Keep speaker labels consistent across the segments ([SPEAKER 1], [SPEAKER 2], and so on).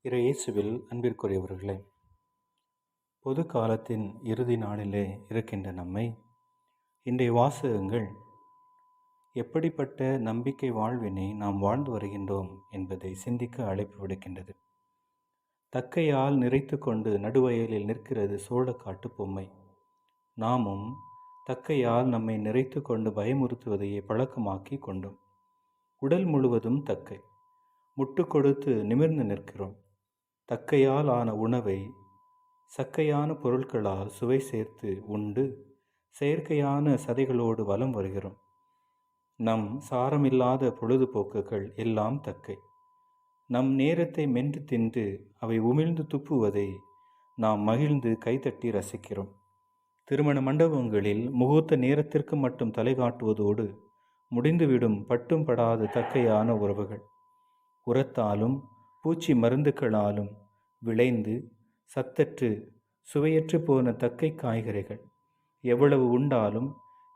[SPEAKER 1] இயேசுவில் அன்பிற்குரியவர்களே, பொது காலத்தின் இறுதி நாளிலே இருக்கின்ற நம்மை இன்றைய வாசகங்கள் எப்படிப்பட்ட நம்பிக்கை வாழ்வினை நாம் வாழ்ந்து வருகின்றோம் என்பதை சிந்திக்க அழைப்பு விடுக்கின்றது. தக்கையால் நிறைத்து கொண்டு நடுவயலில் நிற்கிறது சோளக்காட்டு பொம்மை. நாமும் தக்கையால் நம்மை நிறைத்து கொண்டு பயமுறுத்துவதையே பழக்கமாக்கி கொண்டோம். உடல் முழுவதும் தக்கை, முட்டு கொடுத்து நிமிர்ந்து நிற்கிறோம். தக்கையால் ஆன உணவை சக்கையான பொருட்களால் சுவை சேர்த்து உண்டு செயற்கையான சதைகளோடு வலம் வருகிறோம். நம் சாரமில்லாத பொழுதுபோக்குகள் எல்லாம் தக்கை. நம் நேரத்தை மென்று தின்று அவை உமிழ்ந்து துப்புவதை நாம் மகிழ்ந்து கைதட்டி ரசிக்கிறோம். திருமண மண்டபங்களில் முகூர்த்த நேரத்திற்கு மட்டும் தலை காட்டுவதோடு முடிந்துவிடும் பட்டும் படாத தக்கையான உறவுகள். உரத்தாலும் பூச்சி மருந்துகளாலும் விளைந்து சத்தற்று சுவையற்று போன தக்கை காய்கறிகள். எவ்வளவு உண்டாலும்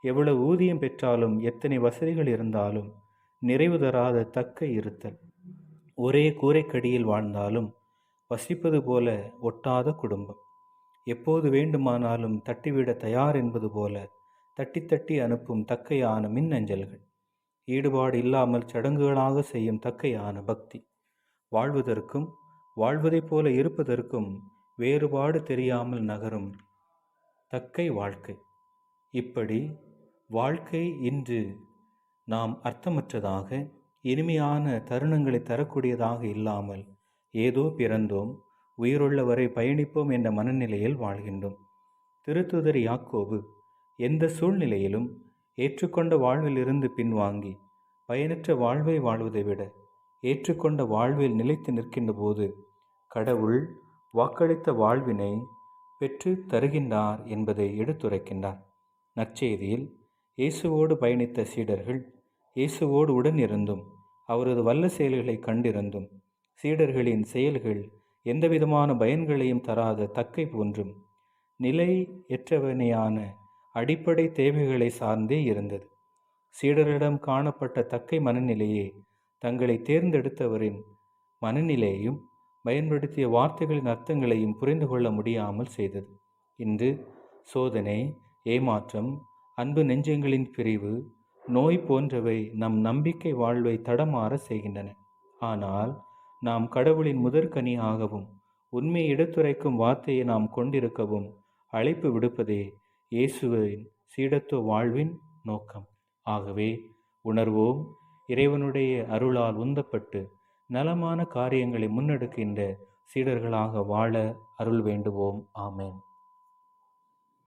[SPEAKER 1] எவ்வளவு ஊதியம் பெற்றாலும் எத்தனை வசதிகள் இருந்தாலும் நிறைவு தராத தக்கை இருத்தல். ஒரே கூரைக்கடியில் வாழ்ந்தாலும் வசிப்பது போல ஒட்டாத குடும்பம். எப்போது வேண்டுமானாலும் தட்டிவிட தயார் என்பது போல தட்டி தட்டி அனுப்பும் தக்கையான மின்னஞ்சல்கள். ஈடுபாடு இல்லாமல் சடங்குகளாக செய்யும் தக்கையான பக்தி. வாழ்வதற்கும் வாழ்வதைப் போல இருப்பதற்கும் வேறுபாடு தெரியாமல் நகரும் தக்கை வாழ்க்கை. இப்படி வாழ்க்கை இன்று நாம் அர்த்தமற்றதாக இனிமையான தருணங்களை தரக்கூடியதாக இல்லாமல் ஏதோ பிறந்தோம், உயிருள்ள வரை பயணிப்போம் என்ற மனநிலையில் வாழ்கின்றோம். திருத்தூதர் யாக்கோபு எந்த சூழ்நிலையிலும் ஏற்றுக்கொண்ட வாழ்விலிருந்து பின்வாங்கி பயனற்ற வாழ்வை வாழ்வதை விட ஏற்றுக்கொண்ட வாழ்வில் நிலைத்து நிற்கின்ற போது கடவுள் வாக்களித்த வாழ்வினை பெற்று தருகின்றார் என்பதை எடுத்துரைக்கின்றார். நற்செய்தியில் இயேசுவோடு பயணித்த சீடர்கள் இயேசுவோடு உடன் இருந்தும் அவரது வல்ல செயல்களை கண்டிருந்தும் சீடர்களின் செயல்கள் எந்தவிதமான பயன்களையும் தராத தக்கை போன்றும் நிலையற்றவனையான அடிப்படை தேவைகளை சார்ந்தே இருந்தது. சீடரிடம் காணப்பட்ட தக்கை மனநிலையே தங்களை தேர்ந்தெடுத்தவரின் மனநிலையையும் பயன்படுத்திய வார்த்தைகளின் அர்த்தங்களையும் புரிந்து கொள்ள முடியாமல் செய்தது. இன்று சோதனை, ஏமாற்றம், அன்பு நெஞ்சங்களின் பிரிவு, நோய் போன்றவை நம் நம்பிக்கை வாழ்வை தடமாற செய்கின்றன. ஆனால் நாம் கடவுளின் முதற்கனியாகவும் உண்மையை எடுத்துரைக்கும் வார்த்தையை நாம் கொண்டிருக்கவும் அழைப்பு விடுப்பதே இயேசுவின் சீடத்துவ வாழ்வின் நோக்கம். ஆகவே உணர்வோம், இறைவனுடைய அருளால் உந்தப்பட்டு நலமான காரியங்களை முன்னெடுக்கின்ற சீடர்களாக வாழ அருள் வேண்டுவோம். ஆமென்.